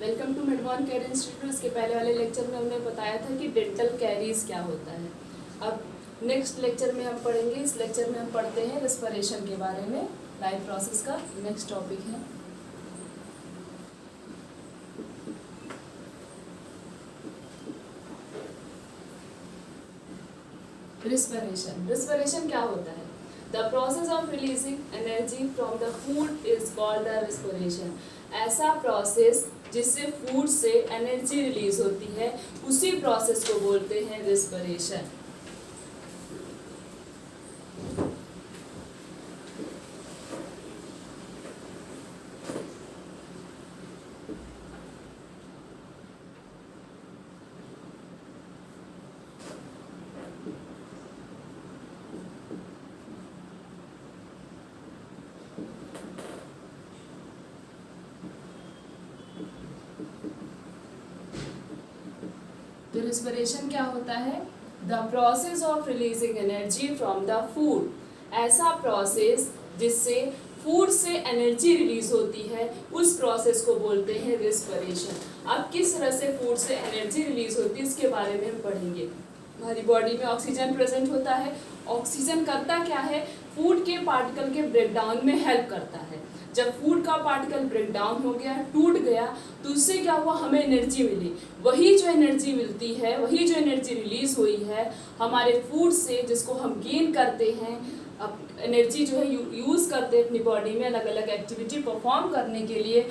Welcome to Medmon care institute. इसके पहले वाले लेक्चर में हमने बताया था कि डेंटल कैरीज क्या होता है। अब नेक्स्ट लेक्चर में हम पढ़ेंगे। इस लेक्चर में हम पढ़ते हैं रेस्पिरेशन के बारे में। लाइफ प्रोसेस का नेक्स्ट टॉपिक है रेस्पिरेशन। रेस्पिरेशन क्या होता है? The process of releasing energy from the food is called the respiration. ऐसा प्रोसेस जिससे फूड से एनर्जी रिलीज होती है, उसी प्रोसेस को बोलते हैं रेस्पिरेशन। तो रेस्पिरेशन क्या होता है? The process of releasing energy from the food. ऐसा प्रोसेस जिससे फूड से एनर्जी रिलीज होती है, उस प्रोसेस को बोलते हैं रेस्पिरेशन। अब किस तरह से फूड से एनर्जी रिलीज होती है इसके बारे में हम पढ़ेंगे। हमारी बॉडी में ऑक्सीजन प्रेजेंट होता है। ऑक्सीजन करता क्या है? फूड के पार्टिकल के ब्रेकडाउन में हेल्प करता है। जब फूड का पार्टिकल ब्रेक डाउन हो गया, टूट गया, तो उससे क्या हुआ? हमें एनर्जी मिली। वही जो एनर्जी मिलती है, वही जो एनर्जी रिलीज हुई है हमारे फूड से, जिसको हम गेन करते हैं, अब एनर्जी जो है यूज़ करते हैं अपनी बॉडी में अलग अलग एक्टिविटी परफॉर्म करने के लिए।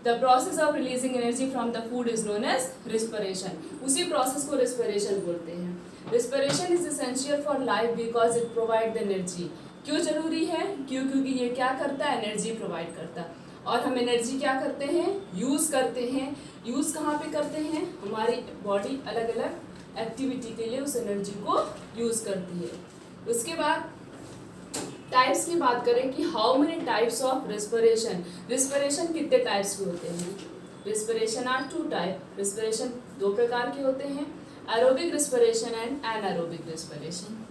The process of releasing energy from the food is known as respiration. उसी प्रोसेस को रेस्पिरेशन बोलते हैं। Respiration is essential for life because it provide the energy. क्यों जरूरी है? क्योंकि ये क्या करता है? एनर्जी प्रोवाइड करता है। और हम एनर्जी क्या करते हैं? यूज़ करते हैं। यूज़ कहाँ पे करते हैं? हमारी बॉडी अलग अलग एक्टिविटी के लिए उस एनर्जी को यूज़ करती है। उसके बाद टाइप्स की बात करें कि how many types of respiration. Respiration कितने टाइप्स के होते हैं? Respiration are two type. Respiration दो प्रकार के होते हैं, aerobic respiration and anaerobic respiration.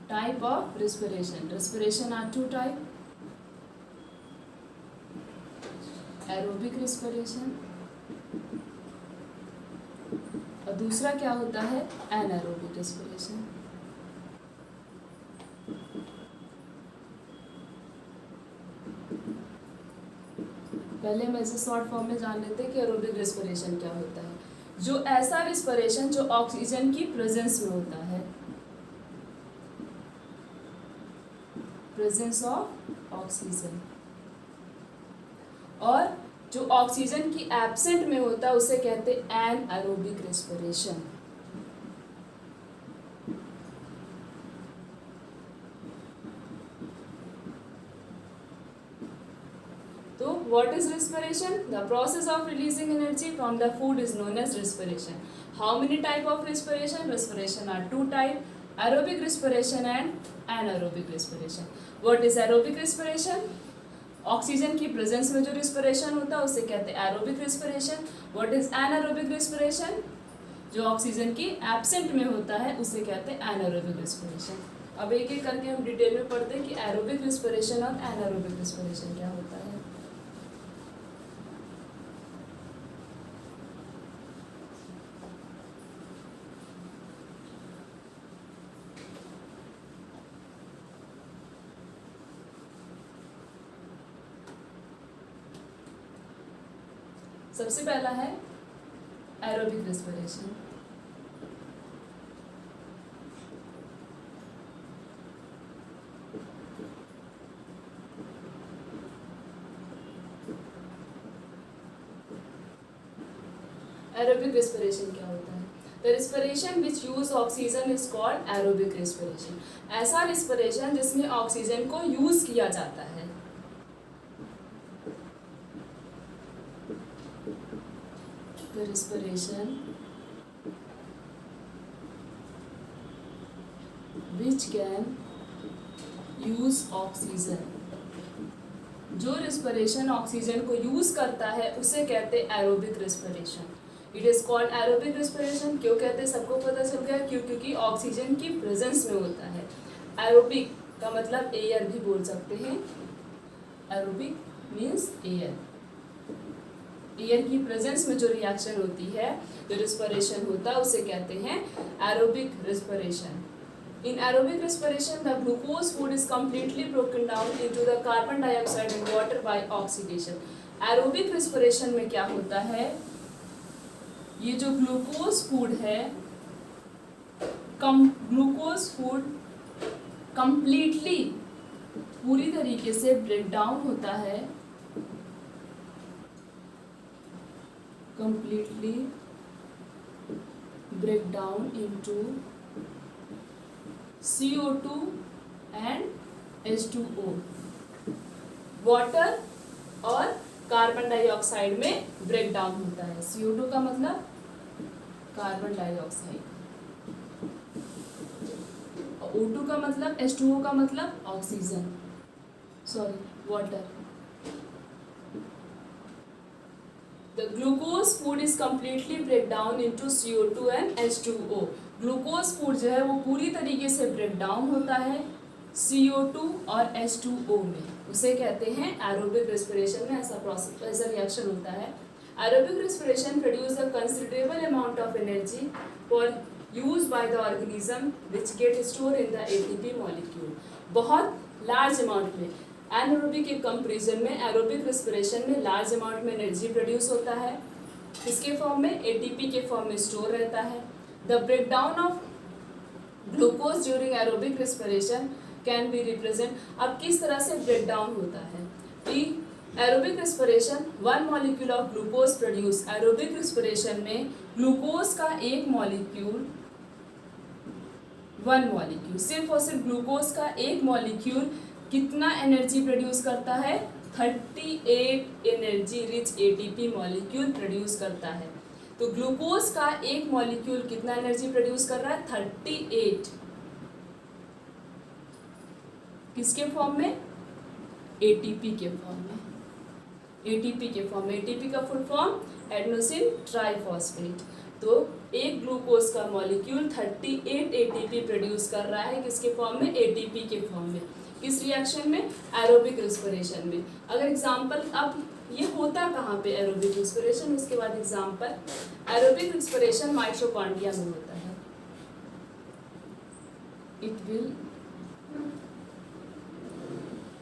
Type of respiration. Respiration are two type. Aerobic respiration और दूसरा क्या होता है? anaerobic respiration. पहले हम ऐसे शॉर्ट फॉर्म में जान लेते हैं कि एरोबिक रेस्पिरेशन क्या होता है। जो ऐसा रेस्पिरेशन जो ऑक्सीजन की प्रेजेंस में होता है, प्रेजेंस ऑफ ऑक्सीजन, और जो ऑक्सीजन की एब्सेंट में होता है उसे कहते हैं एनएरोबिक रेस्पिरेशन। तो what is respiration? The process of releasing energy from the food is known as respiration. How many type of respiration? Respiration are two type, aerobic respiration and anaerobic respiration. What is aerobic respiration? Oxygen की presence में जो respiration होता है उसे कहते हैं aerobic respiration. What is anaerobic respiration? जो oxygen की एब्सेंट में होता है उसे कहते हैं एनारोबिक रेस्पिरेशन। अब एक एक करके हम डिटेल में पढ़ते हैं कि एरोबिक रेस्पिरेशन और एनारोबिक रेस्पिरेशन क्या होता है। सबसे पहला है एरोबिक रेस्पिरेशन। एरोबिक रेस्पिरेशन क्या होता है? The respiration which use oxygen is called aerobic respiration. ऐसा रेस्पिरेशन जिसमें ऑक्सीजन को यूज किया जाता है। The respiration which can use oxygen। जो रेस्पिरेशन ऑक्सीजन को यूज करता है उसे कहते हैं aerobic respiration. It is called aerobic respiration. क्यों कहते हैं? सबको पता चल गया, क्योंकि ऑक्सीजन की प्रेजेंस में होता है। एरोबिक का मतलब एयर भी बोल सकते हैं। Aerobic means air. एयर की प्रेजेंस में जो रिएक्शन होती है, जो रिस्पिरेशन होता है, उसे कहते हैं aerobic respiration. In aerobic respiration, the glucose food is completely broken down into the carbon dioxide and water by oxidation. Aerobic respiration में क्या होता है, ये जो ग्लूकोज फूड है, ग्लूकोज फूड कंप्लीटली पूरी तरीके से ब्रेक डाउन होता है, completely break down into CO2 and H2O, water और कार्बन डाइऑक्साइड में ब्रेक डाउन होता है। CO2 का मतलब कार्बन डाइऑक्साइड, और O2 का मतलब, H2O का मतलब oxygen, sorry water. The glucose food is completely break down into CO2 and H2O. Glucose food जो है वो पूरी तरीके से ब्रेक डाउन होता है CO2 और H2O में, उसे कहते हैं एरोबिक रेस्पिरेशन में ऐसा प्रोसेस, ऐसा रिएक्शन होता है। Aerobic respiration produce a considerable amount of energy for use by the organism which get store in the ATP molecule. बहुत लार्ज अमाउंट में, एनारोबिक के कंपैरिजन में एरोबिक रेस्पिरेशन में लार्ज अमाउंट में एनर्जी प्रोड्यूस होता है। किसके फॉर्म में? ATP के फॉर्म में स्टोर रहता है। The breakdown of glucose during aerobic respiration can be represent. अब किस तरह से ब्रेक डाउन होता है? Aerobic respiration, one molecule of glucose produce. Aerobic respiration में ग्लूकोज का एक मॉलिक्यूल, वन मॉलिक्यूल, सिर्फ और सिर्फ ग्लूकोज का एक मॉलिक्यूल कितना एनर्जी प्रोड्यूस करता है? 38 energy rich ATP molecule produce करता है। तो ग्लूकोज का एक मॉलिक्यूल कितना एनर्जी प्रोड्यूस कर रहा है? 38। किसके फॉर्म में? ATP के फॉर्म में। ATP के फॉर्म में, ATP का फुल फॉर्म एडेनोसिन ट्राइफॉस्फेट। तो एक ग्लूकोज का मॉलिक्यूल 38 ATP प्रोड्यूस कर रहा है, किसके फॉर्म में? ATP के फॉर्म में। किस रिएक्शन में? एरोबिक रेस्पिरेशन में। अगर एग्जांपल, अब ये होता कहाँ पे एरोबिक रेस्पिरेशन, उसके बाद एग्जांपल, एरोबिक रेस्पिरेशन माइटोकॉन्ड्रिया में होता है। It will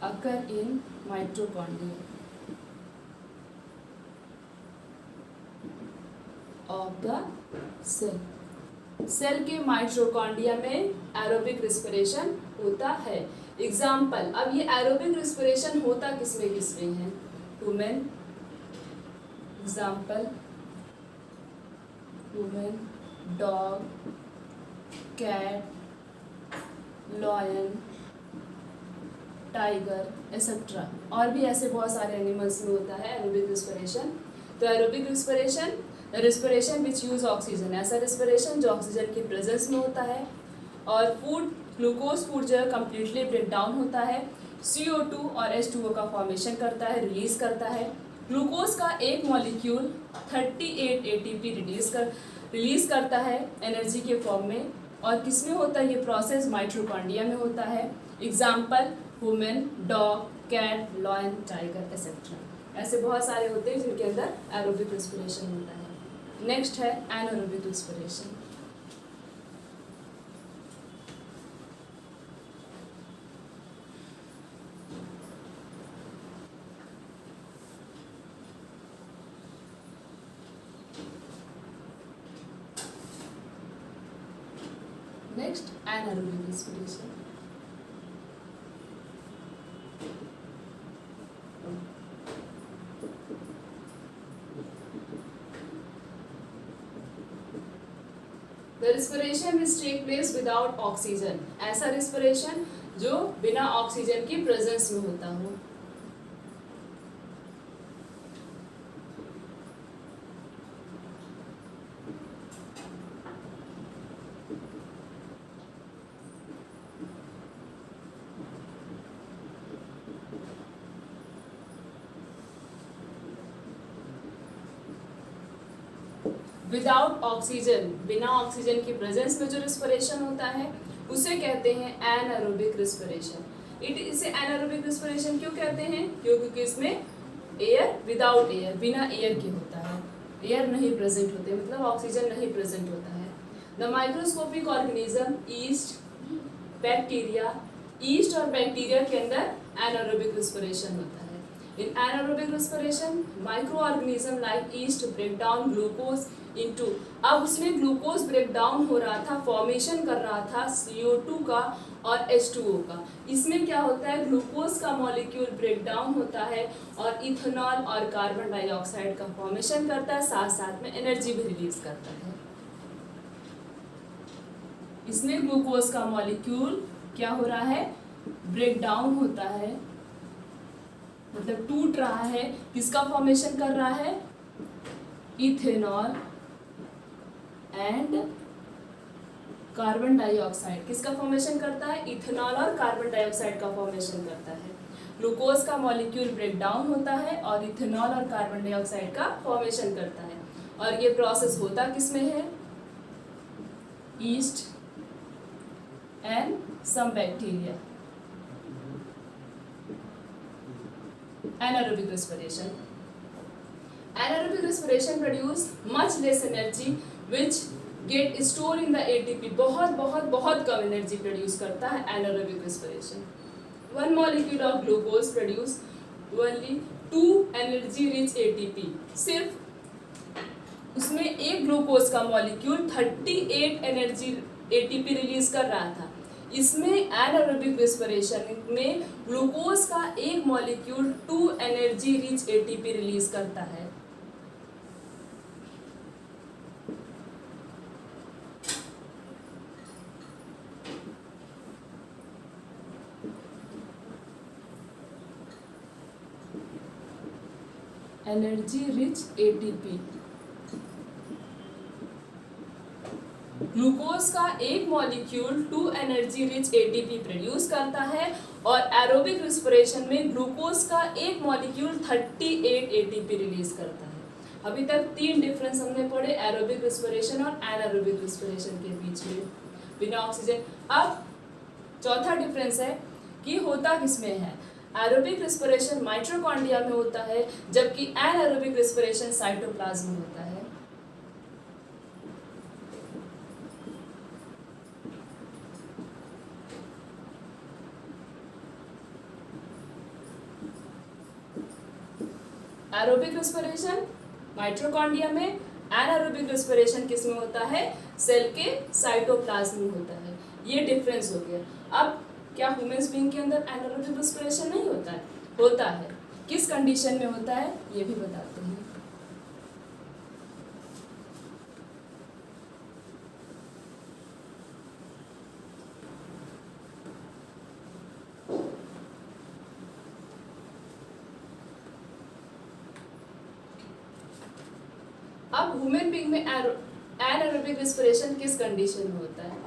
occur in mitochondria of the cell. Cell के माइटोकॉन्ड्रिया में एरोबिक रेस्पिरेशन होता है। एग्जाम्पल, अब ये एरोबिक रेस्पिरेशन होता किसमें किसमें है? Human, example human, dog, cat, lion, tiger etcetera, और भी ऐसे बहुत सारे एनिमल्स में होता है एरोबिक रेस्पिरेशन। तो aerobic respiration, respiration which use oxygen, ऐसा रेस्पिरेशन जो ऑक्सीजन की प्रेजेंस में होता है। और फूड, ग्लूकोज फूड जो है कम्प्लीटली ब्रेक डाउन होता है, CO2 और H2O का फॉर्मेशन करता है, रिलीज करता है। ग्लूकोज का एक मॉलिक्यूल 38 ATP रिलीज करता है एनर्जी के फॉर्म में। और किस में होता है ये प्रोसेस? माइटोकॉन्ड्रिया में होता है। Example human, dog, cat, lion, tiger etcetera. ऐसे बहुत सारे होते हैं जिनके अंदर एरोबिक रेस्पिरेशन होता है। नेक्स्ट है anaerobic respiration. Next, anaerobic respiration. The respiration which take place without oxygen, ऐसा respiration जो बिना ऑक्सीजन की प्रेजेंस में होता हो। विदाउट ऑक्सीजन, बिना ऑक्सीजन की प्रेजेंस में जो रिस्पिरेशन होता है उसे कहते हैं एनारोबिक रिस्पिरेशन। इसे एनारोबिक रिस्पिरेशन क्यों कहते हैं? क्योंकि इसमें एयर विदाउट एयर, बिना एयर के होता है, एयर नहीं प्रेजेंट होते, मतलब ऑक्सीजन नहीं प्रेजेंट होता है। The microscopic organism east, bacteria, east और बैक्टीरिया के अंदर एनारोबिक रिस्पिरेशन होता है। In anaerobic respiration, microorganism like yeast break down glucose into, अब उसमें ग्लूकोज ब्रेक डाउन हो रहा था, फॉर्मेशन कर रहा था CO2 का और H2O का। इसमें क्या होता है, ग्लूकोज का मॉलिक्यूल ब्रेक डाउन होता है और इथेनॉल और कार्बन डाइऑक्साइड का फॉर्मेशन करता है, साथ साथ में एनर्जी भी रिलीज करता है। इसमें ग्लूकोज का मॉलिक्यूल क्या हो रहा है, ब्रेक डाउन होता है, मतलब टूट रहा है। किसका फॉर्मेशन कर रहा है, इथेनॉल एंड कार्बन डाइऑक्साइड। किसका फॉर्मेशन करता है, इथेनॉल और कार्बन डाइऑक्साइड का फॉर्मेशन करता है। ग्लूकोज का मॉलिक्यूल ब्रेक डाउन होता है और इथेनॉल और कार्बन डाइऑक्साइड का फॉर्मेशन करता है। और ये प्रोसेस होता किसमें है, yeast and some bacteria. Anaerobic respiration. Anaerobic respiration produce much less energy which get stored in the ATP. बहुत कम एनर्जी प्रोड्यूस करता है anaerobic respiration. One molecule of glucose produce only 2 energy rich ATP. सिर्फ उसमें एक glucose का molecule 38 energy ATP release कर रहा था। इसमें एनारोबिक रिस्पिरेशन में ग्लूकोज का एक molecule 2 energy rich ATP release करता है। एनर्जी रिच ATP, ग्लूकोज का एक molecule 2 energy rich ATP produce करता है और एरोबिक रिस्पिरेशन में ग्लूकोज का एक मॉलिक्यूल 38 ATP रिलीज करता है। अभी तक 3 डिफरेंस हमने पढ़े एरोबिक रिस्पिरेशन और एनारोबिक रिस्पिरेशन के बीच में, बिना ऑक्सीजन। अब चौथा डिफरेंस है कि होता किसमें है। एरोबिक रिस्पिरेशन माइटोकॉन्ड्रिया में होता है, जबकि एनारोबिक रिस्पिरेशन साइटोप्लाज्म में होता है। एरोबिक रिस्पिरेशन माइटोकॉन्ड्रिया में, एनारोबिक रिस्पिरेशन किस में होता है, सेल के साइटोप्लाज्म में होता है। ये डिफरेंस हो गया। अब क्या ह्यूमन बीइंग के अंदर एनारोबिक रिस्पिरेशन नहीं होता है? होता है। किस कंडीशन में होता है ये भी बताते हैं। अब ह्यूमन बीइंग में एनारोबिक रिस्पिरेशन किस कंडीशन में होता है?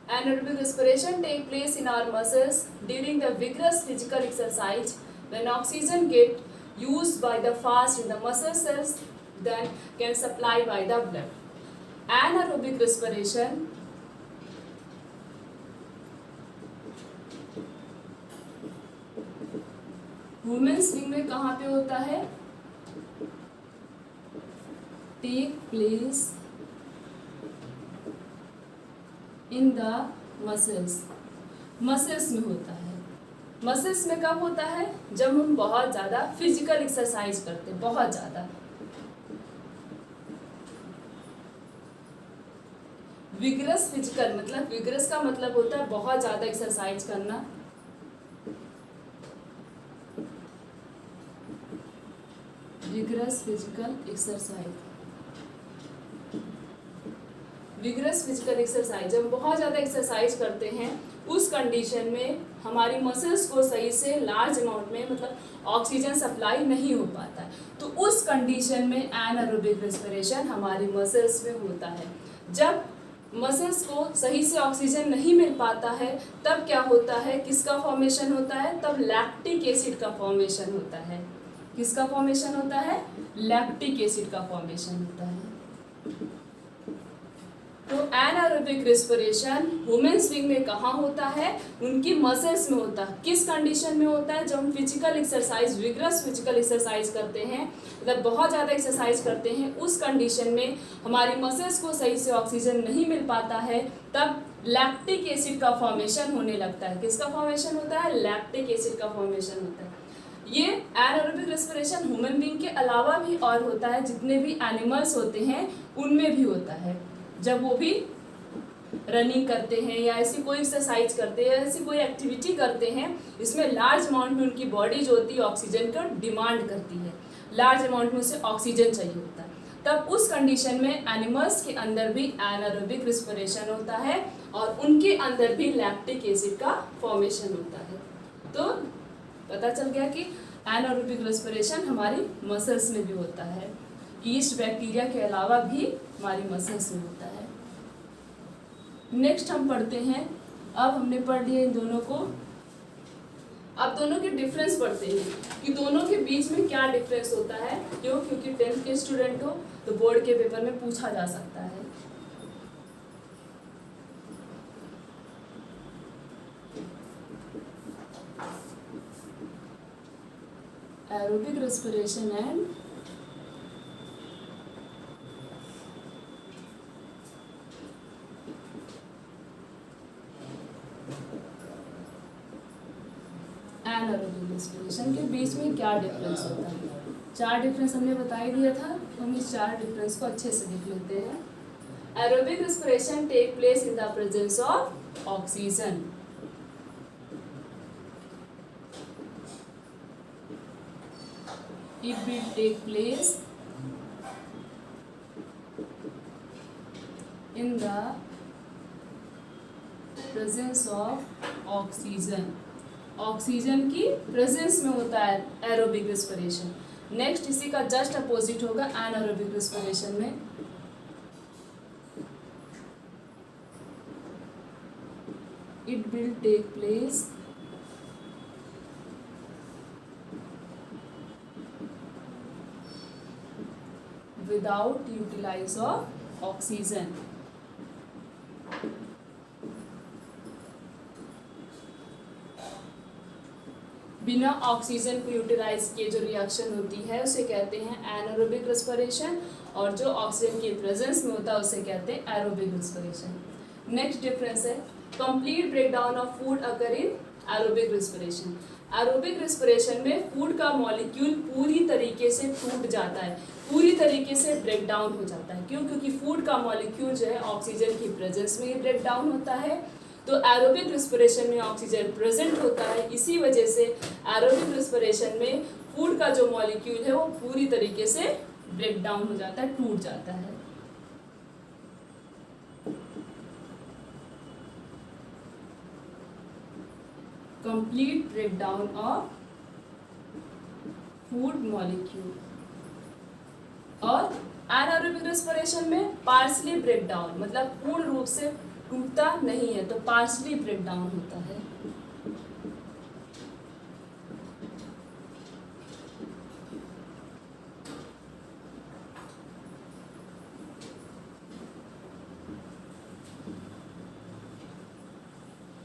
Anaerobic respiration take place in our muscles during the vigorous physical exercise when oxygen get used by the fast in the muscle cells then can supply by the blood. Anaerobic respiration women's wing में कहाँ पे होता है? Take place in the muscles, muscles में होता है। Muscles में कब होता है? जब हम बहुत ज़्यादा फिजिकल एक्सरसाइज करते हैं, बहुत ज़्यादा। विगरस फिजिकल मतलब, विगरस का मतलब होता है बहुत ज़्यादा एक्सरसाइज करना। Vigorous physical exercise, vigorous physical exercise, जब बहुत ज़्यादा एक्सरसाइज करते हैं उस कंडीशन में हमारी मसल्स को सही से लार्ज अमाउंट में मतलब ऑक्सीजन सप्लाई नहीं हो पाता है, तो उस कंडीशन में एनारोबिक रेस्पिरेशन हमारी मसल्स में होता है। जब मसल्स को सही से ऑक्सीजन नहीं मिल पाता है तब क्या होता है, किसका फॉर्मेशन होता है? तब लैक्टिक एसिड का फॉर्मेशन होता है। किसका फॉर्मेशन होता है? लैक्टिक एसिड का फॉर्मेशन होता है। तो एनारोबिक रेस्पिरेशन वुमेन्स विंग में कहाँ होता है? उनकी मसल्स में होता है। किस कंडीशन में होता है? जब हम physical exercise, vigorous physical exercise करते हैं, मतलब बहुत ज़्यादा एक्सरसाइज करते हैं, उस कंडीशन में हमारी मसल्स को सही से ऑक्सीजन नहीं मिल पाता है, तब लैक्टिक एसिड का फॉर्मेशन होने लगता है। किसका फॉर्मेशन होता है? लैक्टिक एसिड का फॉर्मेशन होता है। ये एनारोबिक रेस्पिरेशन ह्यूमन बीइंग के अलावा भी और होता है, जितने भी एनिमल्स होते हैं उनमें भी होता है। जब वो भी रनिंग करते हैं या ऐसी कोई एक्सरसाइज करते हैं, ऐसी कोई एक्टिविटी करते हैं, इसमें लार्ज अमाउंट में उनकी बॉडी जो होती है ऑक्सीजन का डिमांड करती है, लार्ज अमाउंट में उसे ऑक्सीजन चाहिए होता है। तब उस कंडीशन में एनिमल्स के अंदर भी एनारोबिक रेस्पिरेशन होता है और उनके अंदर भी लैक्टिक एसिड का फॉर्मेशन होता है। तो पता चल गया कि एनारोबिक रेस्पिरेशन हमारी मसल्स में भी होता है, ईस्ट बैक्टीरिया के अलावा भी हमारी मसल्स में होता है। नेक्स्ट हम पढ़ते हैं, अब हमने पढ़ लिया इन दोनों को, अब दोनों के डिफरेंस पढ़ते हैं कि दोनों के बीच में क्या डिफरेंस होता है। क्यों? क्योंकि 10th के स्टूडेंट हो तो बोर्ड के पेपर में पूछा जा सकता है। Aerobic respiration and anaerobic respiration के बीच में क्या डिफरेंस होता है? 4 डिफरेंस हमने बता ही दिया था, हम इस 4 डिफरेंस को अच्छे से देख लेते हैं। Aerobic respiration take place in the presence of oxygen. It will take place in the presence of oxygen। Oxygen की प्रेजेंस में होता है एरोबिक रेस्पिरेशन। नेक्स्ट इसी का जस्ट अपोजिट होगा एनारोबिक रेस्पिरेशन में। It will take place without utilize of oxygen। बिना oxygen को यूटिलाइज किए जो रिएक्शन होती है उसे कहते हैं एनारोबिक रेस्पिरेशन, और जो ऑक्सीजन की प्रेजेंस में होता है उसे कहते हैं एरोबिक रेस्पिरेशन। नेक्स्ट डिफरेंस है complete breakdown of food occur in aerobic respiration. Aerobic respiration में फूड का मॉलिक्यूल पूरी तरीके से टूट जाता है, पूरी तरीके से ब्रेक डाउन हो जाता है। क्यों? क्योंकि फूड का मॉलिक्यूल जो है ऑक्सीजन की प्रेजेंस में ही ब्रेक डाउन होता है। तो एरोबिक रेस्पिरेशन में ऑक्सीजन प्रेजेंट होता है, इसी वजह से एरोबिक रेस्पिरेशन में फूड का जो मॉलिक्यूल है वो पूरी तरीके से ब्रेक डाउन हो जाता है, टूट जाता है। Complete breakdown of food molecule. और एनारोबिक रेस्पिरेशन में पार्शली ब्रेकडाउन, मतलब पूर्ण रूप से टूटता नहीं है, तो पार्शली ब्रेकडाउन होता है।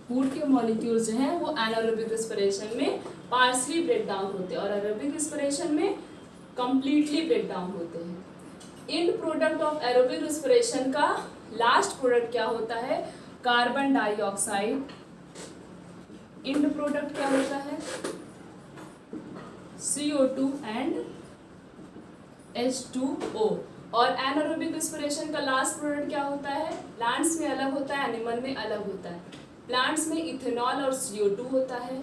फूड के मॉलिक्यूल्स जो हैं वो एनारोबिक रेस्पिरेशन में पार्शली ब्रेकडाउन होते हैं और एरोबिक रेस्पिरेशन में कंप्लीटली ब्रेकडाउन होते हैं। And product of aerobic respiration का लास्ट प्रोडक्ट क्या होता है? Carbon dioxide. एंड प्रोडक्ट क्या होता है? CO2 and H2O। और एनारोबिक रेस्पिरेशन का लास्ट प्रोडक्ट क्या होता है? प्लांट्स में अलग होता है, एनिमल में अलग होता है। प्लांट्स में इथेनॉल और CO2 होता है,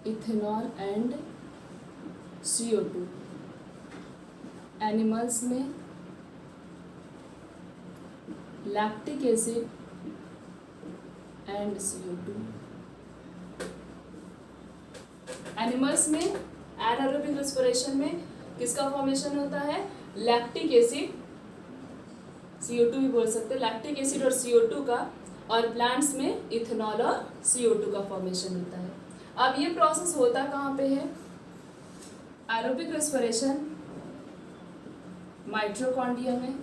इथेनॉल एंड CO2। एनिमल्स में lactic acid and CO2। Animals में एनारोबिक रेस्पिरेशन में किसका फॉर्मेशन होता है? लैक्टिक एसिड, CO2 भी बोल सकते हैं, लैक्टिक एसिड और CO2 का और प्लांट्स में इथेनॉल और CO2 का फॉर्मेशन होता है। अब ये प्रोसेस होता कहाँ पे है? एरोबिक रेस्पिरेशन माइटोकॉन्ड्रिया में,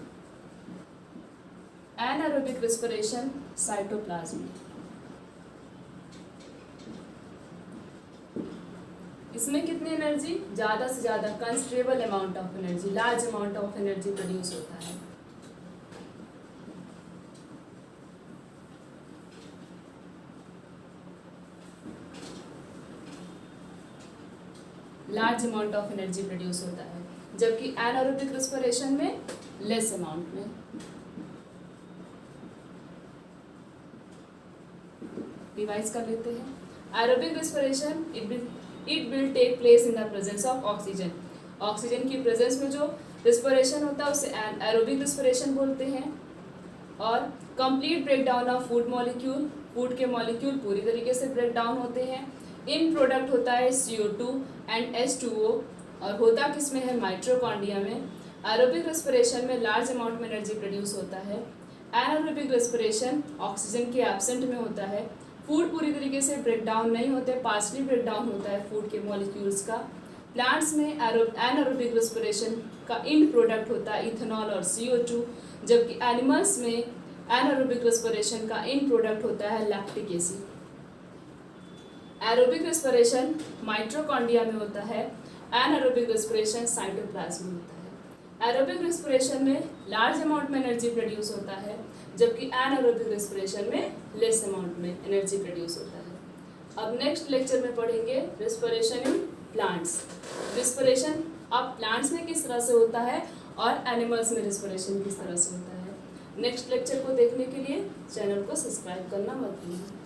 एनारोबिक रेस्पिरेशन साइटोप्लाज्म में। इसमें कितनी एनर्जी? ज़्यादा से ज़्यादा considerable amount of energy, large amount of energy produce होता है। Large amount of energy produce होता है, जबकि एनारोबिक रेस्पिरेशन में लेस अमाउंट में। रिवाइज कर लेते हैं। Aerobic respiration it will take place in the presence of oxygen. Oxygen की प्रेजेंस में जो रेस्पिरेशन होता है उसे एरोबिक रेस्पिरेशन बोलते हैं। और complete break down of food molecule, food के मॉलिक्यूल पूरी तरीके से ब्रेक डाउन होते हैं। इन प्रोडक्ट होता है CO2 एंड H2O, और होता किस में है? माइटोकॉन्ड्रिया में। एरोबिक रेस्पिरेशन में लार्ज अमाउंट में एनर्जी प्रोड्यूस होता है। एनारोबिक रेस्पिरेशन ऑक्सीजन के एब्सेंट में होता है। फूड पूरी तरीके से ब्रेक डाउन नहीं होते, पार्शली ब्रेक डाउन होता है फूड के मॉलिक्यूल्स का। प्लांट्स में एनारोबिक रेस्पिरेशन का इंड प्रोडक्ट होता है इथेनॉल और CO2, जबकि एनिमल्स में एनारोबिक रेस्पिरेशन का इंड प्रोडक्ट होता है lactic acid. Aerobic respiration mitochondria में होता है, एनारोबिक रेस्पिरेशन साइटोप्लाज्म में होता है। एरोबिक रेस्पिरेशन में लार्ज अमाउंट में एनर्जी प्रोड्यूस होता है, जबकि एनारोबिक रेस्पिरेशन में लेस अमाउंट में एनर्जी प्रोड्यूस होता है। अब नेक्स्ट लेक्चर में पढ़ेंगे रेस्पिरेशन इन प्लांट्स। रेस्पिरेशन अब प्लांट्स में किस तरह से होता है और एनिमल्स में रेस्पिरेशन किस तरह से होता है। नेक्स्ट लेक्चर को देखने के लिए चैनल को सब्सक्राइब करना मत भूलिए।